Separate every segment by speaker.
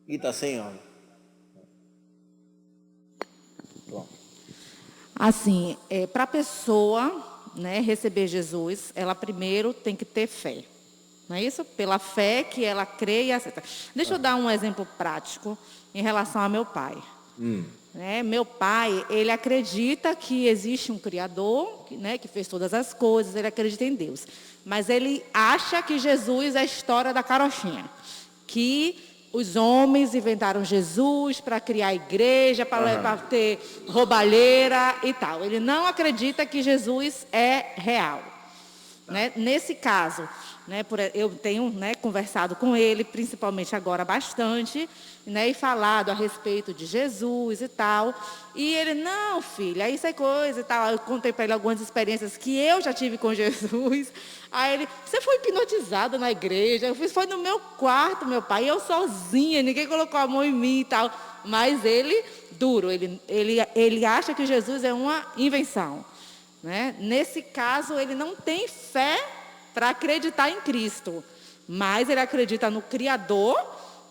Speaker 1: E tá sem ó. Pronto.
Speaker 2: Assim, para a pessoa, né, receber Jesus, ela primeiro tem que ter fé. Não é isso? Pela fé que ela crê e aceita. Deixa eu dar um exemplo prático em relação a meu pai. Né? Meu pai, ele acredita que existe um Criador, né, que fez todas as coisas, ele acredita em Deus. Mas ele acha que Jesus é a história da carochinha. Que os homens inventaram Jesus para criar igreja, para ter roubalheira e tal. Ele não acredita que Jesus é real. Né? Nesse caso, né, eu tenho, né, conversado com ele, principalmente agora bastante, né, e falado a respeito de Jesus e tal. E ele, não, filha, isso é coisa e tal. Eu contei para ele algumas experiências que eu já tive com Jesus. Aí ele, você foi hipnotizado na igreja? Eu fiz, foi no meu quarto, meu pai, eu sozinha, ninguém colocou a mão em mim e tal. Mas ele, duro, ele acha que Jesus é uma invenção. Né? Nesse caso, ele não tem fé para acreditar em Cristo, mas ele acredita no Criador,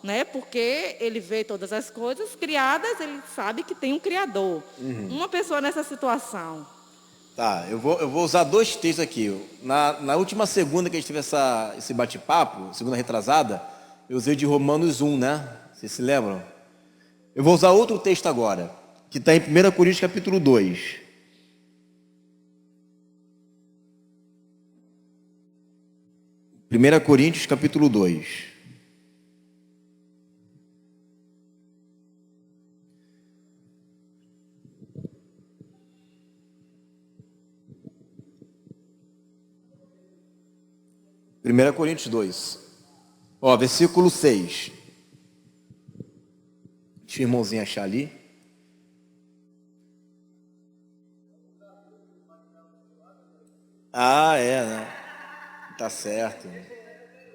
Speaker 2: né? Porque ele vê todas as coisas criadas, ele sabe que tem um Criador. Uma pessoa nessa situação.
Speaker 1: Tá, eu vou usar dois textos aqui. Na última segunda que a gente teve esse bate-papo, segunda retrasada, eu usei de Romanos 1, né? Vocês se lembram? Eu vou usar outro texto agora, que está em 1 Coríntios capítulo 2. 1 Coríntios capítulo 2. Primeira Coríntios 2. Ó, versículo 6. Deixa o irmãozinho achar ali. Ah, é, né? Tá certo.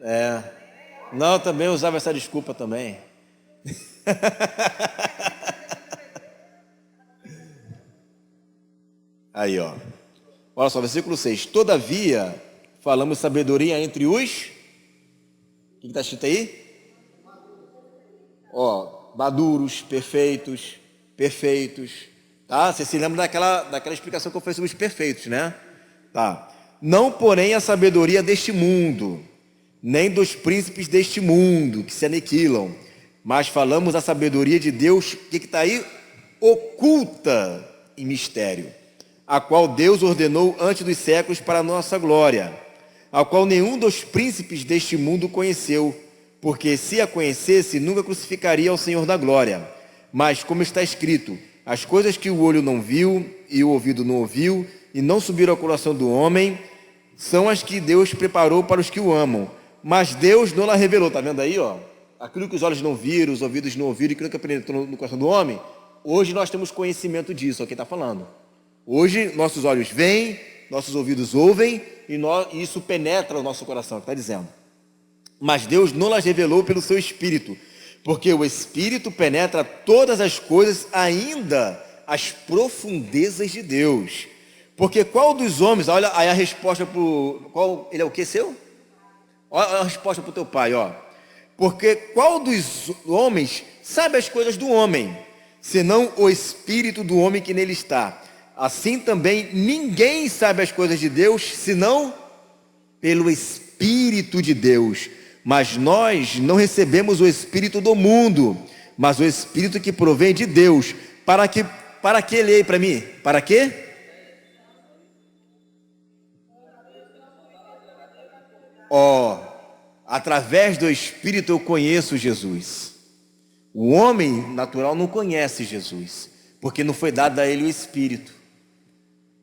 Speaker 1: É. Não, também usava essa desculpa também. Aí, ó. Olha só, versículo 6. Todavia, falamos sabedoria entre os... O que está escrito aí? Ó, maduros, perfeitos, perfeitos. Tá? Você se lembra daquela explicação que eu fiz sobre os perfeitos, né? Tá. Não, porém, a sabedoria deste mundo, nem dos príncipes deste mundo, que se aniquilam, mas falamos a sabedoria de Deus, que está aí? Oculta em mistério, a qual Deus ordenou antes dos séculos para a nossa glória, a qual nenhum dos príncipes deste mundo conheceu, porque se a conhecesse, nunca crucificaria ao Senhor da glória. Mas, como está escrito, as coisas que o olho não viu e o ouvido não ouviu, e não subiram ao coração do homem, são as que Deus preparou para os que o amam. Mas Deus não a revelou. Está vendo aí, ó? Aquilo que os olhos não viram, os ouvidos não ouviram, e aquilo que penetrou no coração do homem, hoje nós temos conhecimento disso, é o que está falando. Hoje nossos olhos veem, nossos ouvidos ouvem, e isso penetra o nosso coração, está dizendo. Mas Deus não as revelou pelo seu Espírito, porque o Espírito penetra todas as coisas, ainda as profundezas de Deus. Porque qual dos homens, olha aí a resposta para o... Ele é o que seu? Olha a resposta para o teu pai, ó. Porque qual dos homens sabe as coisas do homem, senão o Espírito do homem que nele está? Assim também ninguém sabe as coisas de Deus, senão pelo Espírito de Deus. Mas nós não recebemos o Espírito do mundo, mas o Espírito que provém de Deus. Para que leia para mim? Para quê? Ó, através do Espírito eu conheço Jesus. O homem natural não conhece Jesus, porque não foi dado a ele o Espírito.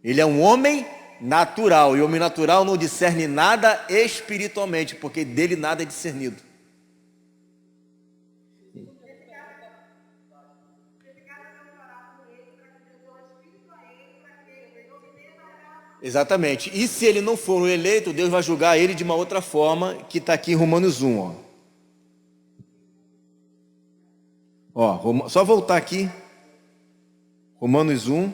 Speaker 1: Ele é um homem natural, e o homem natural não discerne nada espiritualmente, porque dele nada é discernido. Exatamente. E se ele não for o eleito, Deus vai julgar ele de uma outra forma, que está aqui em Romanos 1. Ó, só voltar aqui. Romanos 1.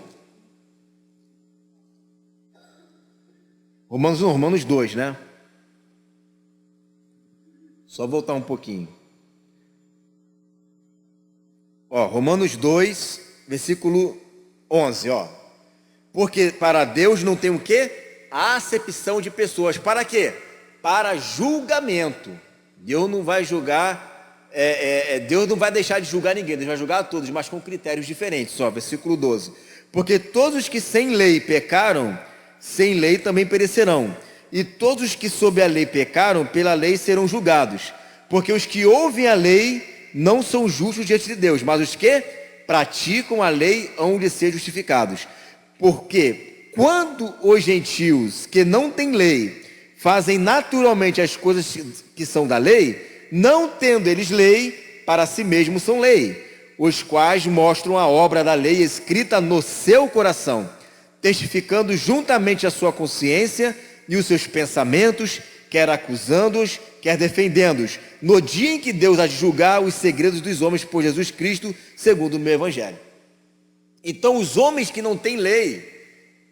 Speaker 1: Romanos 2, né? Só voltar um pouquinho. Ó, Romanos 2, versículo 11, ó. Porque para Deus não tem o quê? Acepção de pessoas. Para quê? Para julgamento. Deus não vai julgar, Deus não vai deixar de julgar ninguém, Deus vai julgar a todos, mas com critérios diferentes. Ó, versículo 12. Porque todos os que sem lei pecaram, sem lei também perecerão. E todos os que sob a lei pecaram, pela lei serão julgados. Porque os que ouvem a lei não são justos diante de Deus, mas os que praticam a lei hão de ser justificados. Porque quando os gentios que não têm lei fazem naturalmente as coisas que são da lei, não tendo eles lei, para si mesmos são lei, os quais mostram a obra da lei escrita no seu coração, testificando juntamente a sua consciência e os seus pensamentos, quer acusando-os, quer defendendo-os, no dia em que Deus há de julgar os segredos dos homens por Jesus Cristo, segundo o meu evangelho. Então os homens que não têm lei,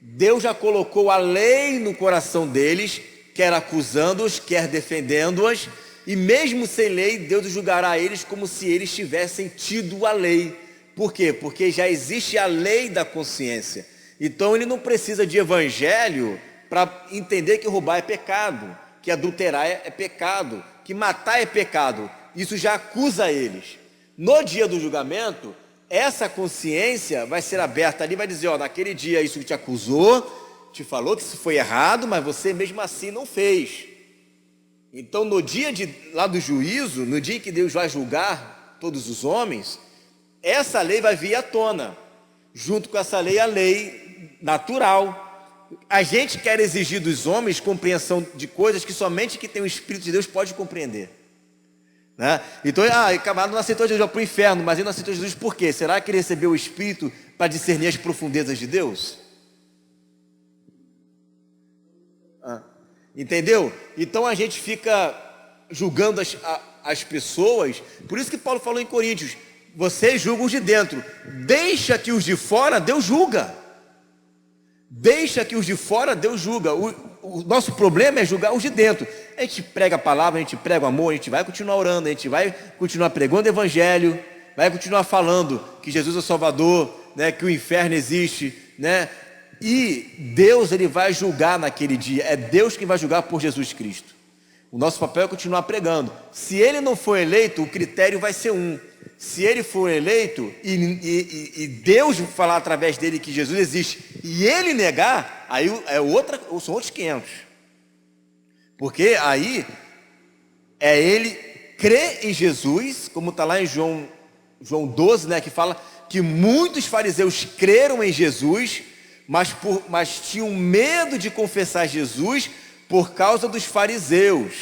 Speaker 1: Deus já colocou a lei no coração deles, quer acusando-os, quer defendendo-os, e mesmo sem lei, Deus julgará eles como se eles tivessem tido a lei. Por quê? Porque já existe a lei da consciência. Então ele não precisa de evangelho para entender que roubar é pecado, que adulterar é pecado, que matar é pecado. Isso já acusa eles. No dia do julgamento, essa consciência vai ser aberta ali, vai dizer, ó, naquele dia isso que te acusou, te falou que isso foi errado, mas você mesmo assim não fez. Então no dia lá do juízo, no dia em que Deus vai julgar todos os homens, essa lei vai vir à tona, junto com essa lei, a lei natural. A gente quer exigir dos homens compreensão de coisas que somente quem tem o Espírito de Deus pode compreender, né? Então, o camarada não aceitou Jesus para o inferno, mas ele não aceitou Jesus por quê? Será que ele recebeu o Espírito para discernir as profundezas de Deus? Entendeu? Então a gente fica julgando as pessoas. Por isso que Paulo falou em Coríntios, vocês julgam os de dentro, deixa que os de fora Deus julga. Deixa que os de fora Deus julga. O nosso problema é julgar os de dentro. A gente prega a palavra, a gente prega o amor, a gente vai continuar orando, a gente vai continuar pregando o evangelho, vai continuar falando que Jesus é o Salvador, né, que o inferno existe, né? E Deus, ele vai julgar naquele dia. É Deus quem vai julgar por Jesus Cristo. O nosso papel é continuar pregando. Se ele não for eleito, o critério vai ser um. Se ele for eleito e Deus falar através dele que Jesus existe e ele negar, aí são outros 500. Porque aí é ele crer em Jesus, como está lá em João 12, né, que fala que muitos fariseus creram em Jesus, mas tinham medo de confessar Jesus por causa dos fariseus,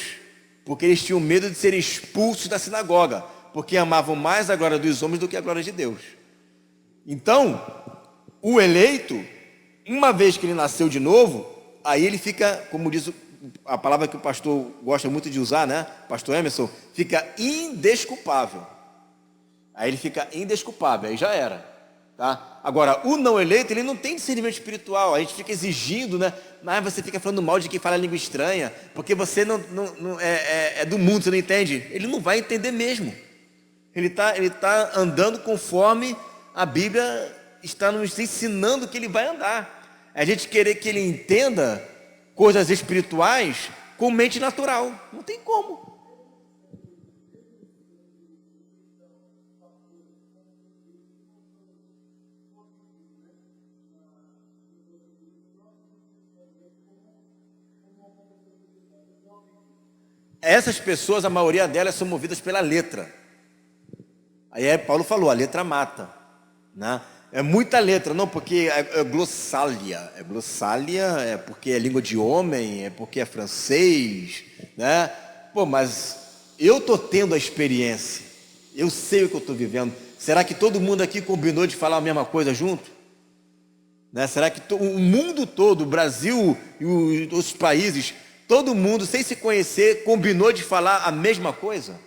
Speaker 1: porque eles tinham medo de serem expulsos da sinagoga, porque amavam mais a glória dos homens do que a glória de Deus. Então, o eleito, uma vez que ele nasceu de novo, aí ele fica, como diz a palavra que o pastor gosta muito de usar, né? Pastor Emerson, fica indesculpável. Aí ele fica indesculpável, aí já era. Tá? Agora, o não eleito, ele não tem discernimento espiritual. A gente fica exigindo, né? Mas você fica falando mal de quem fala língua estranha, porque você não é do mundo, você não entende. Ele não vai entender mesmo. Ele tá andando conforme a Bíblia está nos ensinando que ele vai andar. É a gente querer que ele entenda coisas espirituais com mente natural. Não tem como. Essas pessoas, a maioria delas são movidas pela letra. Aí Paulo falou, a letra mata, né? É muita letra, não, porque é glossália. É glossália, é porque é língua de homem, é porque é francês, né? Pô, mas eu estou tendo a experiência, eu sei o que eu estou vivendo. Será que todo mundo aqui combinou de falar a mesma coisa junto? Né? Será que o mundo todo, o Brasil e os outros países, todo mundo, sem se conhecer, combinou de falar a mesma coisa?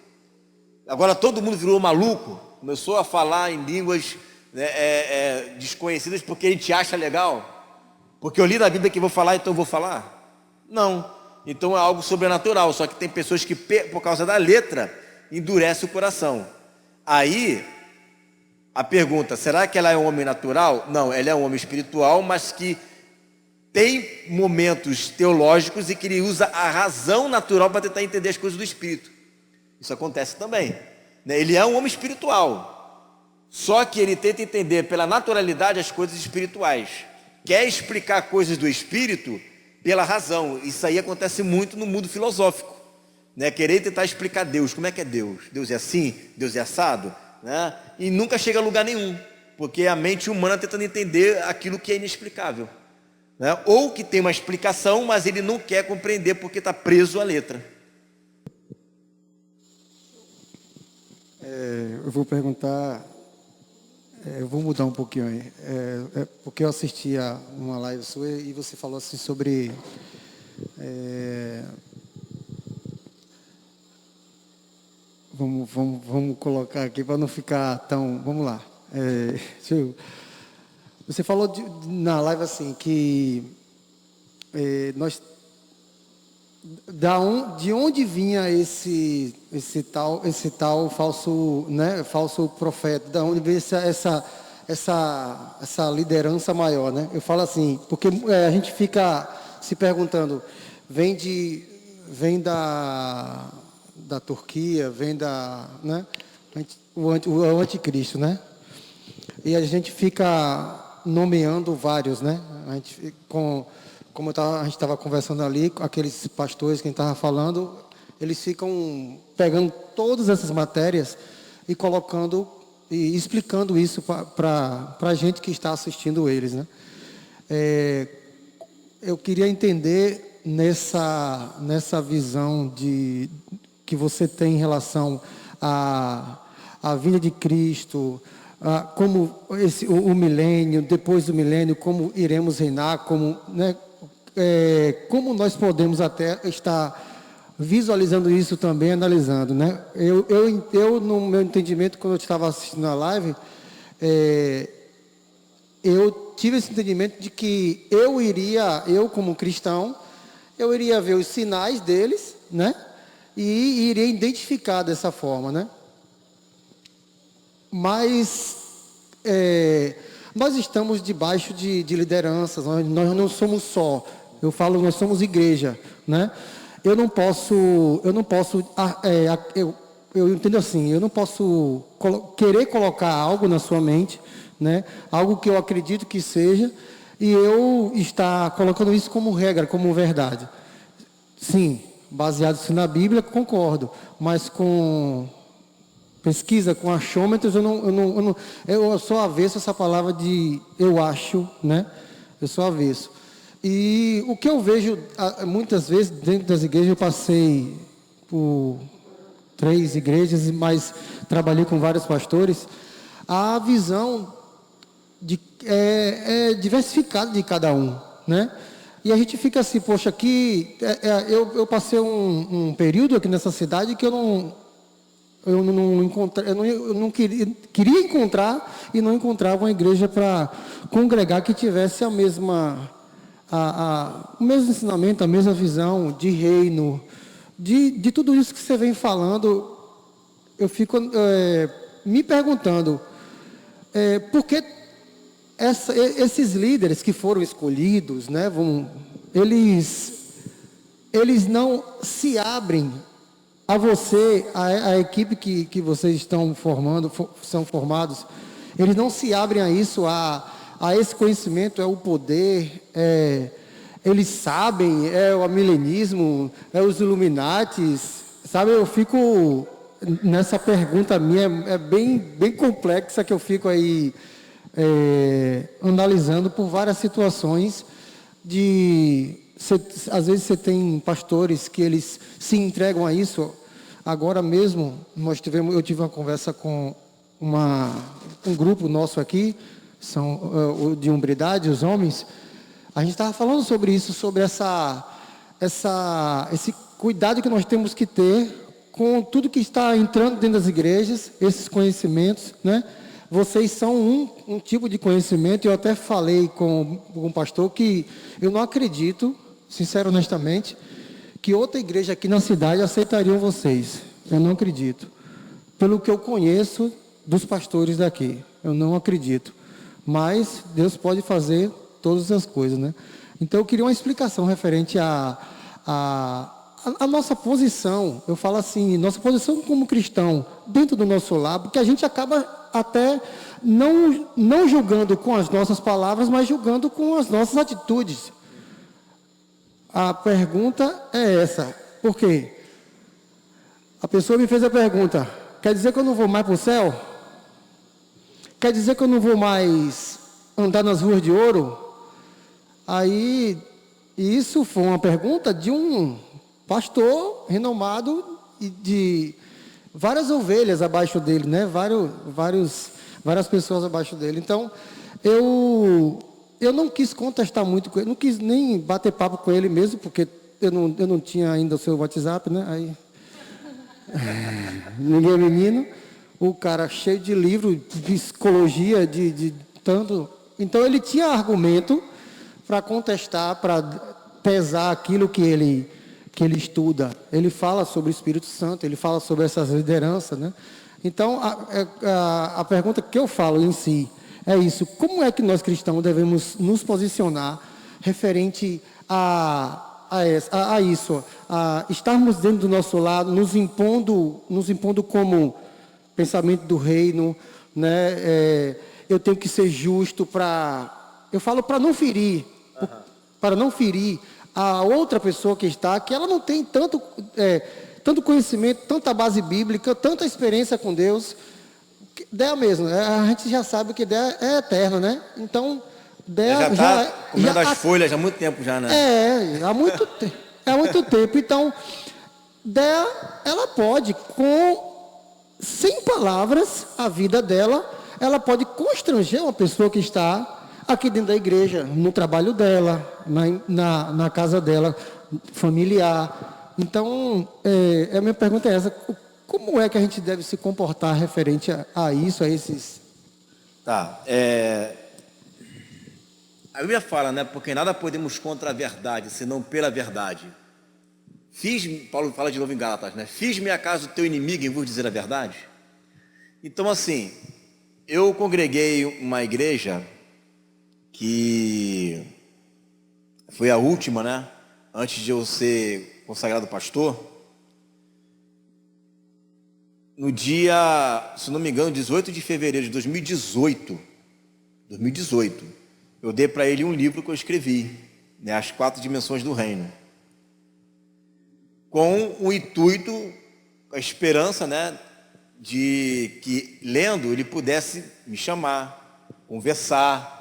Speaker 1: Agora todo mundo virou maluco, começou a falar em línguas, né, desconhecidas porque a gente acha legal. Porque eu li na Bíblia que vou falar, então eu vou falar? Não. Então é algo sobrenatural, só que tem pessoas que, por causa da letra, endurece o coração. Aí, A pergunta, será que ela é um homem natural? Não, ela é um homem espiritual, mas que tem momentos teológicos e que ele usa a razão natural para tentar entender as coisas do espírito. Isso acontece também, né? Ele é um homem espiritual, só que ele tenta entender pela naturalidade as coisas espirituais. Quer explicar coisas do espírito pela razão. Isso aí acontece muito no mundo filosófico, né? Querer tentar explicar Deus. Como é que é Deus? Deus é assim? Deus é assado? Né? E nunca chega a lugar nenhum, porque é a mente humana tentando entender aquilo que é inexplicável, né? Ou que tem uma explicação, mas ele não quer compreender porque está preso à letra.
Speaker 3: Eu vou perguntar, eu vou mudar um pouquinho aí, porque eu assisti a uma live sua e você falou assim sobre vamos colocar aqui para não ficar tão, vamos lá. Você falou na live assim que nós de onde vinha esse tal falso, né, falso profeta? Da onde veio essa liderança maior, né? Eu falo assim, porque a gente fica se perguntando, vem da Turquia, vem né, o anticristo, né? E a gente fica nomeando vários, né? A gente como a gente estava conversando ali, aqueles pastores que a gente estava falando, eles ficam pegando todas essas matérias e colocando e explicando isso para a gente que está assistindo eles, né? Eu queria entender nessa visão que você tem em relação à vinda de Cristo, como o milênio, depois do milênio, como iremos reinar, como, né? Como nós podemos até estar visualizando isso também, analisando, né? Eu no meu entendimento, quando eu estava assistindo a live, eu tive esse entendimento de que eu como cristão, eu iria ver os sinais deles, né? E iria identificar dessa forma, né? Mas nós estamos debaixo de lideranças, nós não somos só. Eu falo, nós somos igreja, né? Eu entendo assim, eu não posso querer colocar algo na sua mente, né? Algo que eu acredito que seja, e eu estar colocando isso como regra, como verdade. Sim, baseado-se na Bíblia, concordo, mas com pesquisa, com achômetros, eu sou avesso a essa palavra de eu acho, né? Eu sou avesso. E o que eu vejo, muitas vezes, dentro das igrejas, eu passei por 3 igrejas, mas trabalhei com vários pastores, a visão é diversificada de cada um, né? E a gente fica assim, poxa, aqui, eu passei um período aqui nessa cidade que eu não encontrei, eu não queria encontrar e não encontrava uma igreja para congregar que tivesse o mesmo ensinamento, a mesma visão de reino, de tudo isso que você vem falando. Eu fico me perguntando por que esses líderes que foram escolhidos, né, eles não se abrem a você, a equipe que vocês estão formando, são formados, eles não se abrem a isso, a esse conhecimento, o poder, eles sabem, o amilenismo, os Illuminatis, sabe? Eu fico nessa pergunta minha, bem complexa, que eu fico aí analisando por várias situações às vezes você tem pastores que eles se entregam a isso. Agora mesmo, eu tive uma conversa com um grupo nosso aqui, são de hombridade, os homens. A gente estava falando sobre isso, sobre esse cuidado que nós temos que ter com tudo que está entrando dentro das igrejas, esses conhecimentos, né? Vocês são um tipo de conhecimento. Eu até falei com um pastor que eu não acredito, sincero, honestamente, que outra igreja aqui na cidade aceitariam vocês. Eu não acredito. Pelo que eu conheço dos pastores daqui. Eu não acredito. Mas Deus pode fazer todas as coisas, né? Então eu queria uma explicação referente a nossa posição. Eu falo assim, nossa posição como cristão dentro do nosso lar, porque a gente acaba até não julgando com as nossas palavras, mas julgando com as nossas atitudes. A pergunta é essa. Por quê? A pessoa me fez a pergunta: quer dizer que eu não vou mais para o céu? Quer dizer que eu não vou mais andar nas ruas de ouro? Aí, isso foi uma pergunta de um pastor renomado e de várias ovelhas abaixo dele, né? Várias pessoas abaixo dele. Então, eu não quis contestar muito com ele, não quis nem bater papo com ele mesmo, porque eu não tinha ainda o seu WhatsApp, né? Aí, ninguém é menino. O cara cheio de livro, de psicologia, de tanto. Então, ele tinha argumento para contestar, para pesar aquilo que ele estuda. Ele fala sobre o Espírito Santo, ele fala sobre essas lideranças, né? Então, a pergunta que eu falo em si é isso: como é que nós cristãos devemos nos posicionar referente a isso, a estarmos dentro do nosso lado, nos impondo como pensamento do reino, né? Eu tenho que ser justo eu falo para não ferir, para não ferir a outra pessoa que ela não tem tanto conhecimento, tanta base bíblica, tanta experiência com Deus. Dea mesmo, a gente já sabe que Dea é eterno, né? Então, Dea
Speaker 1: já está comendo as folhas há muito tempo já, né?
Speaker 3: Há muito tempo. Há muito tempo. Então, Dea, ela pode, sem palavras, a vida dela, ela pode constranger uma pessoa que está aqui dentro da igreja, no trabalho dela, na casa dela, familiar. Então, a minha pergunta é essa: como é que a gente deve se comportar referente a isso, a esses...
Speaker 1: Tá, a Bíblia fala, né? Porque nada podemos contra a verdade, senão pela verdade. Paulo fala de novo em Gálatas, né? Fiz-me acaso teu inimigo em vos dizer a verdade? Então, assim, eu congreguei uma igreja que foi a última, né? Antes de eu ser consagrado pastor. No dia, se não me engano, 18 de fevereiro de 2018, eu dei para ele um livro que eu escrevi, né? As 4 dimensões do reino. Com o intuito, a esperança, né? De que, lendo, ele pudesse me chamar, conversar,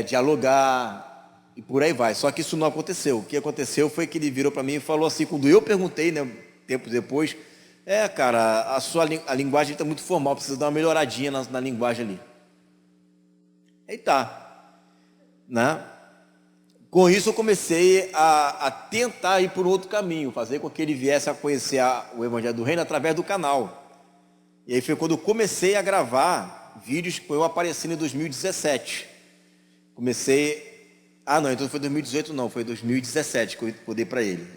Speaker 1: dialogar e por aí vai. Só que isso não aconteceu. O que aconteceu foi que ele virou para mim e falou assim, quando eu perguntei, né, tempo depois: cara, a linguagem está muito formal, precisa dar uma melhoradinha na linguagem ali. Aí tá, né? Com isso eu comecei a tentar ir por outro caminho, fazer com que ele viesse a conhecer o Evangelho do Reino através do canal. E aí foi quando eu comecei a gravar vídeos que eu aparecendo em 2017. Então foi 2018 não, foi 2017 que eu dei para ele.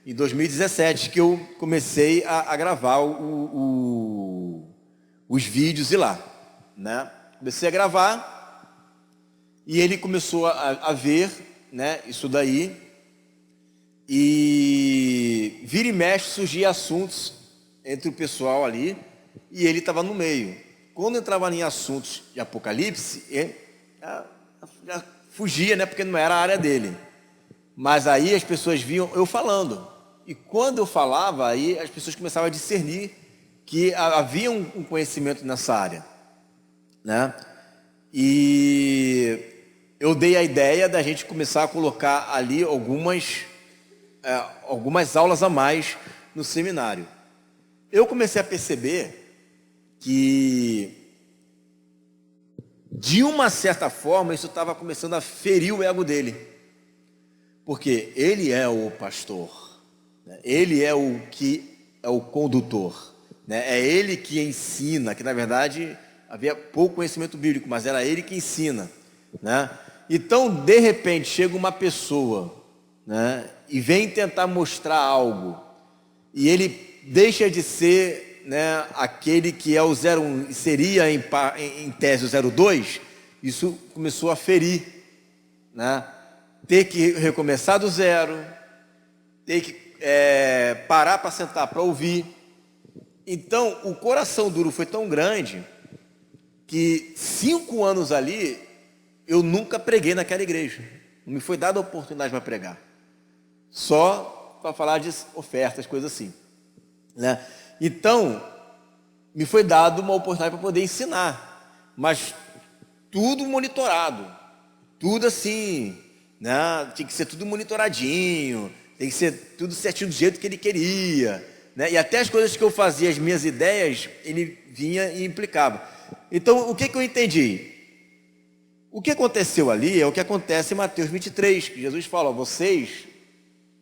Speaker 1: Em 2017 que eu comecei a gravar os vídeos e lá, né? Comecei a gravar e ele começou a ver, né, isso daí, e vira e mexe surgia assuntos entre o pessoal ali e ele estava no meio. Quando entrava em assuntos de Apocalipse, ele já fugia, né, porque não era a área dele. Mas aí as pessoas viam eu falando. E quando eu falava, aí as pessoas começavam a discernir que havia um conhecimento nessa área, né? E eu dei a ideia da gente começar a colocar ali algumas aulas a mais no seminário. Eu comecei a perceber que, de uma certa forma, isso estava começando a ferir o ego dele. Porque ele é o pastor, né? Ele é o que é o condutor, né? É ele que ensina, que na verdade havia pouco conhecimento bíblico, mas era ele que ensina, né? Então, de repente, chega uma pessoa, né, e vem tentar mostrar algo, e ele deixa de ser né, aquele que é o 01 e seria em tese o 02, isso começou a ferir, né? Ter que recomeçar do zero, ter que parar para sentar para ouvir. Então, o coração duro foi tão grande que 5 anos ali eu nunca preguei naquela igreja. Não me foi dada a oportunidade para pregar. Só para falar de ofertas, coisas assim, né? Então, me foi dado uma oportunidade para poder ensinar, mas tudo monitorado, tudo assim, né? Tinha que ser tudo monitoradinho, tem que ser tudo certinho do jeito que ele queria, né? E até as coisas que eu fazia, as minhas ideias, ele vinha e implicava. Então, o que eu entendi? O que aconteceu ali é o que acontece em Mateus 23, que Jesus fala: ó, vocês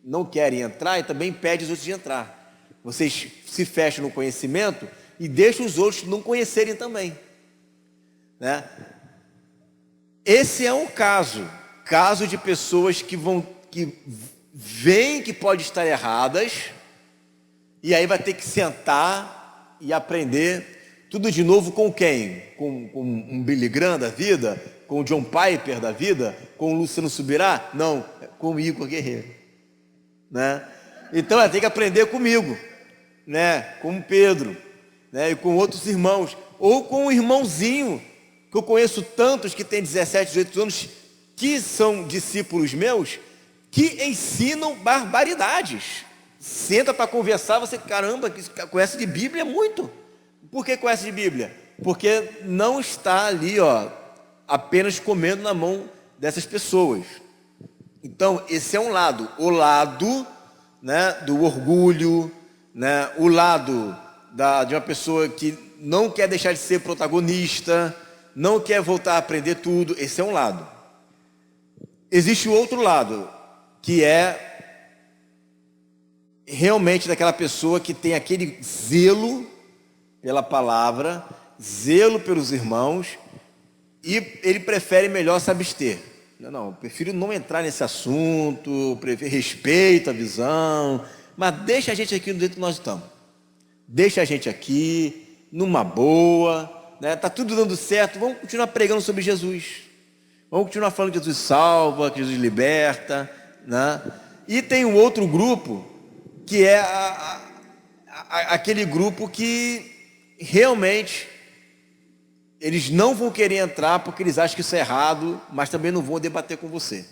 Speaker 1: não querem entrar e também impedem os outros de entrar. Vocês se fecham no conhecimento e deixam os outros não conhecerem também, né? Esse é um caso de pessoas que veem que pode estar erradas e aí vai ter que sentar e aprender tudo de novo com quem? Com um Billy Graham da vida? Com o John Piper da vida? Com o Luciano Subirá? Não, com o Igor Guerreiro, né? Então vai ter que aprender comigo, né? Com o Pedro, né? E com outros irmãos, ou com um irmãozinho que eu conheço tantos que tem 17, 18 anos, que são discípulos meus, que ensinam barbaridades. Senta para conversar, você, caramba, conhece de Bíblia muito. Por que conhece de Bíblia? Porque não está ali, ó, apenas comendo na mão dessas pessoas. Então, esse é um lado, o lado, né, do orgulho, né, o lado de uma pessoa que não quer deixar de ser protagonista, não quer voltar a aprender tudo. Esse é um lado. Existe o outro lado, que é realmente daquela pessoa que tem aquele zelo pela palavra, zelo pelos irmãos, e ele prefere melhor se abster. Não, eu prefiro não entrar nesse assunto, respeito a visão, mas deixa a gente aqui do jeito que nós estamos. Deixa a gente aqui, numa boa, né? Tá tudo dando certo, vamos continuar pregando sobre Jesus. Vamos continuar falando que Jesus salva, que Jesus liberta, né? E tem um outro grupo, que é aquele grupo que realmente eles não vão querer entrar porque eles acham que isso é errado, mas também não vão debater com você,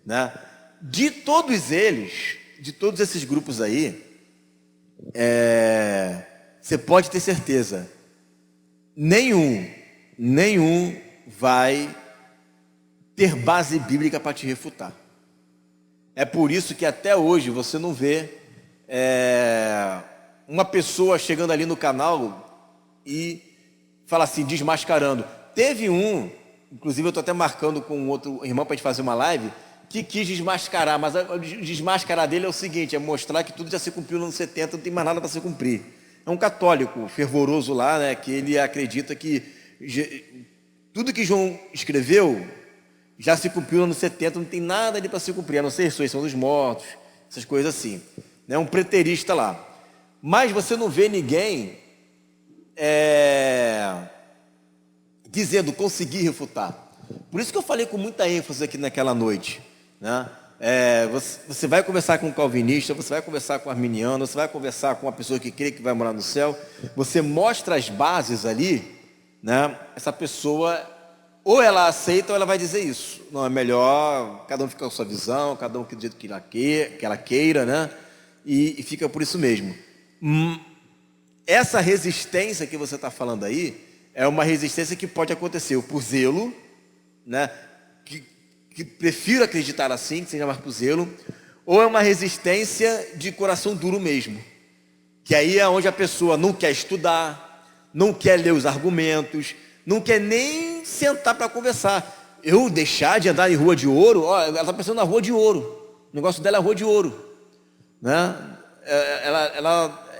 Speaker 1: né? De todos eles, de todos esses grupos aí, você pode ter certeza, nenhum vai ter base bíblica para te refutar. É por isso que até hoje você não vê uma pessoa chegando ali no canal e fala assim, desmascarando. Teve um, inclusive eu estou até marcando com um outro irmão para a gente fazer uma live, que quis desmascarar, mas o desmascarar dele é o seguinte, é mostrar que tudo já se cumpriu no ano 70, não tem mais nada para se cumprir. É um católico fervoroso lá, né, que ele acredita que tudo que João escreveu já se cumpriu no ano 70, não tem nada ali para se cumprir, a não ser a ressurreição dos mortos, essas coisas assim. É um preterista lá. Mas você não vê ninguém dizendo, conseguir refutar. Por isso que eu falei com muita ênfase aqui naquela noite, né? Você vai conversar com um calvinista, você vai conversar com um arminiano, você vai conversar com uma pessoa que crê que vai morar no céu, você mostra as bases ali, né? Essa pessoa, ou ela aceita ou ela vai dizer isso. Não, é melhor cada um ficar com a sua visão, cada um do jeito que ela queira, né? E fica por isso mesmo. Essa resistência que você está falando aí é uma resistência que pode acontecer por zelo, né? Que prefiro acreditar assim, que seja mais por zelo, ou é uma resistência de coração duro mesmo, que aí é onde a pessoa não quer estudar, não quer ler os argumentos, não quer nem sentar para conversar. Eu deixar de andar em rua de ouro, ela está pensando na rua de ouro, o negócio dela é rua de ouro, né?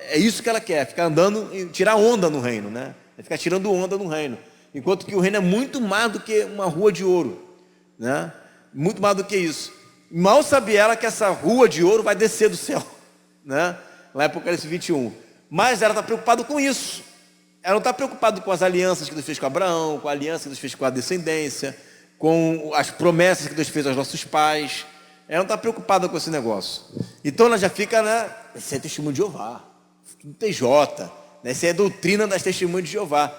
Speaker 1: É isso que ela quer, ficar andando e tirar onda no reino, né? É ficar tirando onda no reino, enquanto que o reino é muito mais do que uma rua de ouro, né? Muito mais do que isso. Mal sabe ela que essa rua de ouro vai descer do céu, né? Lá em Apocalipse 21. Mas ela está preocupada com isso. Ela não está preocupada com as alianças que Deus fez com Abraão, com a aliança que Deus fez com a descendência, com as promessas que Deus fez aos nossos pais. Ela não está preocupada com esse negócio. Então ela já fica, né? Esse é testemunho de Jeová, tudo TJ, né? Essa é a doutrina das testemunhas de Jeová.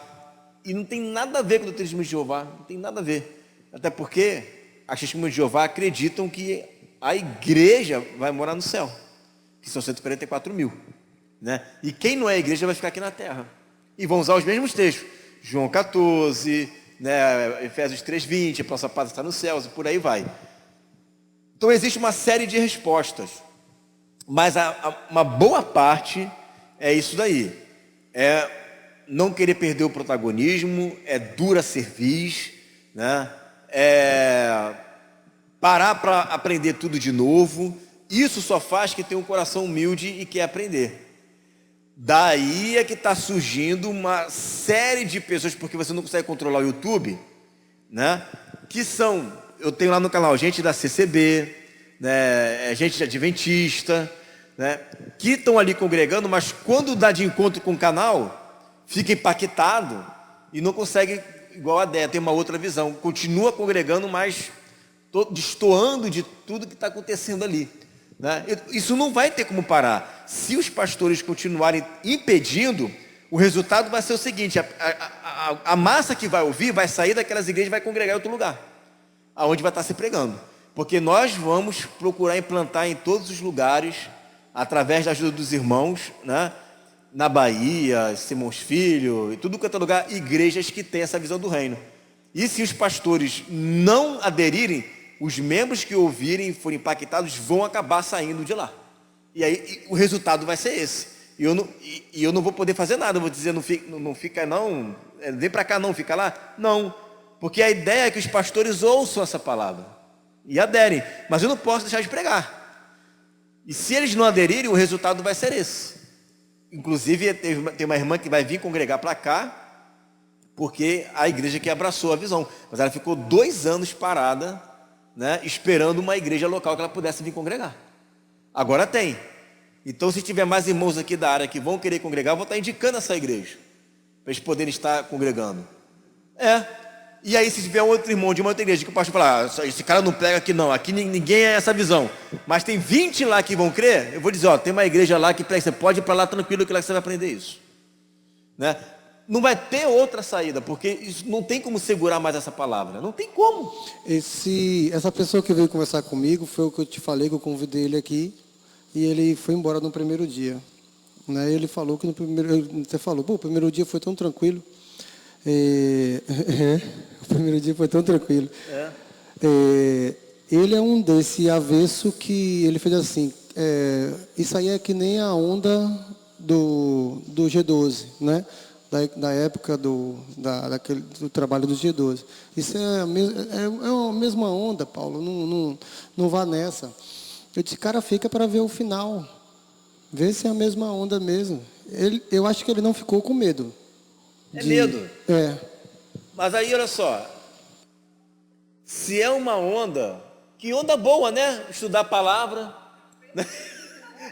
Speaker 1: E não tem nada a ver com a doutrina de testemunhas de Jeová, não tem nada a ver. Até porque as testemunhas de Jeová acreditam que a igreja vai morar no céu, que são 144 mil, né? E quem não é igreja vai ficar aqui na terra. E vão usar os mesmos textos, João 14, né? Efésios 3:20, a nossa paz está nos céus, e por aí vai. Então existe uma série de respostas, mas uma boa parte é isso daí, é não querer perder o protagonismo, é dura cerviz, né? É parar para aprender tudo de novo. Isso só faz quem tem um coração humilde e quer aprender. Daí é que está surgindo uma série de pessoas, porque você não consegue controlar o YouTube, né? Que são, eu tenho lá no canal gente da CCB, né? Gente de adventista, né? Que estão ali congregando, mas quando dá de encontro com o canal, fica impactado e não consegue, igual a Déia, tem uma outra visão, continua congregando, mas destoando de tudo que está acontecendo ali, né? Isso não vai ter como parar. Se os pastores continuarem impedindo, o resultado vai ser o seguinte: a massa que vai ouvir vai sair daquelas igrejas e vai congregar em outro lugar, aonde vai estar se pregando, porque nós vamos procurar implantar em todos os lugares, através da ajuda dos irmãos, né? Na Bahia, Simões Filho, e tudo quanto é lugar, igrejas que têm essa visão do reino. E se os pastores não aderirem, os membros que ouvirem e forem impactados vão acabar saindo de lá. E aí o resultado vai ser esse. E eu não vou poder fazer nada. Eu vou dizer, não fica não, vem para cá não, fica lá. Não, porque a ideia é que os pastores ouçam essa palavra e aderem. Mas eu não posso deixar de pregar. E se eles não aderirem, o resultado vai ser esse. Inclusive tem uma irmã que vai vir congregar para cá, porque a igreja que abraçou a visão. Mas ela ficou 2 anos parada, né, esperando uma igreja local que ela pudesse vir congregar. Agora tem. Então, se tiver mais irmãos aqui da área que vão querer congregar, eu vou estar indicando essa igreja, para eles poderem estar congregando. E aí, se tiver um outro irmão de uma outra igreja que o pastor falar, esse cara não prega aqui não, aqui ninguém é essa visão, mas tem 20 lá que vão crer, eu vou dizer, ó, tem uma igreja lá que prega, você pode ir para lá tranquilo que lá você vai aprender isso, né? Não vai ter outra saída, porque isso não tem como segurar mais essa palavra, não tem como.
Speaker 3: Essa pessoa que veio conversar comigo foi o que eu te falei, que eu convidei ele aqui, e ele foi embora no primeiro dia, né? Ele falou que você falou, pô, o primeiro dia foi tão tranquilo. O primeiro dia foi tão tranquilo. Ele é um desse avesso que ele fez assim, isso aí é que nem a onda do G12, né? Da época do trabalho do G12. Isso é a mesma onda, Paulo, não vá nessa. Eu disse, cara, fica para ver o final, vê se é a mesma onda mesmo. Eu acho que ele não ficou com medo.
Speaker 1: Medo. Mas aí, olha só, se é uma onda, que onda boa, né? Estudar a palavra, né?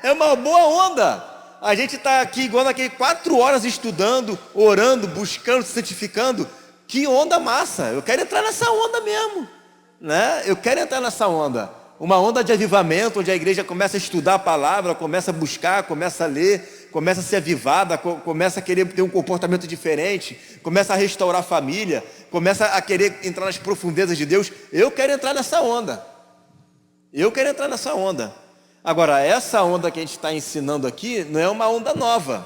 Speaker 1: É uma boa onda. A gente está aqui igual naquele 4 horas estudando, orando, buscando, se santificando. Que onda massa! Eu quero entrar nessa onda mesmo, né? Eu quero entrar nessa onda. Uma onda de avivamento, onde a igreja começa a estudar a palavra, começa a buscar, começa a ler, começa a ser avivada, começa a querer ter um comportamento diferente, começa a restaurar a família, começa a querer entrar nas profundezas de Deus. Eu quero entrar nessa onda. Eu quero entrar nessa onda. Agora, essa onda que a gente está ensinando aqui não é uma onda nova.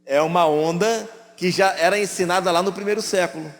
Speaker 1: É uma onda que já era ensinada lá no 1º século.